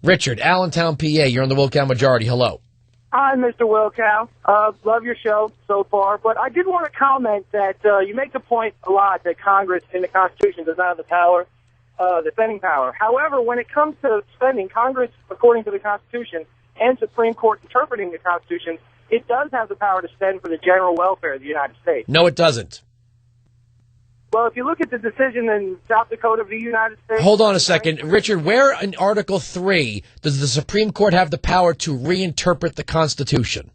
Richard, Allentown, PA. You're on the Wilkow Majority. Hello. Hi, Mr. Wilkow. Love your show so far, but I did want to comment that you make the point a lot that Congress in the Constitution does not have the power, the spending power. However, when it comes to spending, Congress, according to the Constitution, and Supreme Court interpreting the Constitution, it does have the power to spend for the general welfare of the United States. No, it doesn't. Well, if you look at the decision in South Dakota v. United States... Hold on a second. Richard, where in Article 3 does the Supreme Court have the power to reinterpret the Constitution?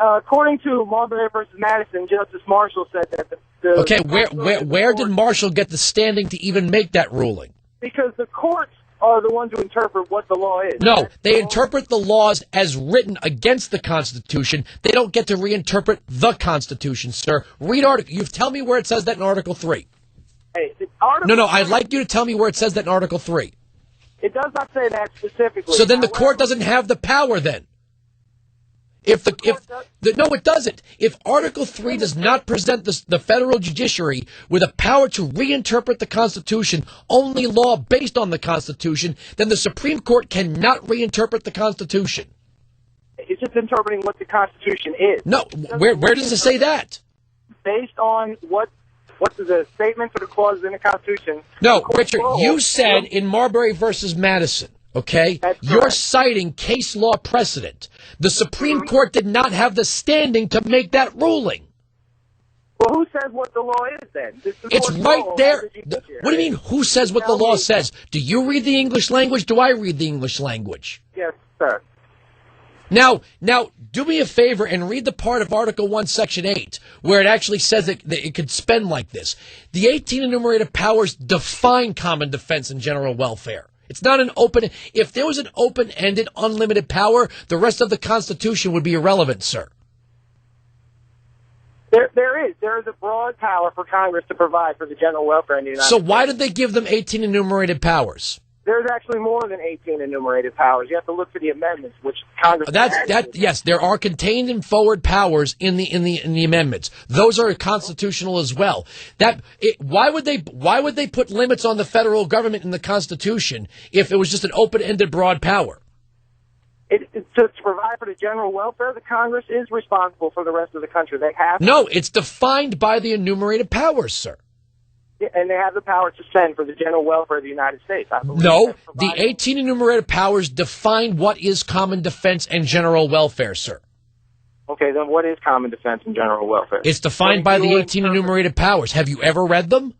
According to Marbury v. Madison, Justice Marshall said that Okay, where did Marshall get the standing to even make that ruling? Because the courts are the ones who interpret what the law is. No, they interpret the laws as written against the Constitution. They don't get to reinterpret the Constitution, sir. Read Article. You tell me where it says that in Article 3. Hey, No, I'd like you to tell me where it says that in Article 3. It does not say that specifically. So then the court doesn't have the power then. No, it doesn't. If Article 3 does not present the federal judiciary with a power to reinterpret the Constitution, only law based on the Constitution, then the Supreme Court cannot reinterpret the Constitution. It's just interpreting what the Constitution is. No, where does it say that? Based on what the statements or the clauses in the Constitution. No, Richard, you said in Marbury versus Madison, okay, you're citing case law precedent. The Supreme Court did not have the standing to make that ruling. Well, who says what the law is then? It's right there. What do you mean, who says what the law says? Do you read the English language? Do I read the English language? Yes, sir. Now, do me a favor and read the part of Article 1, Section 8, where it actually says that it could spend like this. The 18 enumerated powers define common defense and general welfare. It's not an open... If there was an open-ended, unlimited power, the rest of the Constitution would be irrelevant, sir. There is a broad power for Congress to provide for the general welfare in the United States. So why did they give them 18 enumerated powers? There's actually more than 18 enumerated powers. You have to look for the amendments, which Congress... Yes, there are contained and forward powers in the amendments. Those are constitutional as well. Why would they put limits on the federal government in the Constitution if it was just an open-ended broad power? To provide for the general welfare, the Congress is responsible for the rest of the country. They have... No, it's defined by the enumerated powers, sir. And they have the power to spend for the general welfare of the United States. I believe no, the 18 enumerated powers define what is common defense and general welfare, sir. Okay, then what is common defense and general welfare? It's defined by the 18 enumerated powers. Have you ever read them?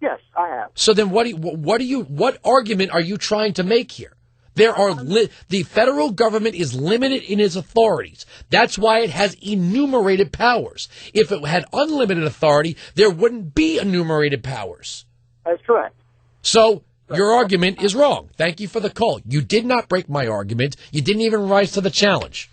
Yes, I have. So then what argument are you trying to make here? The federal government is limited in its authorities. That's why it has enumerated powers. If it had unlimited authority, there wouldn't be enumerated powers. That's correct. So your argument is wrong. Thank you for the call. You did not break my argument. You didn't even rise to the challenge.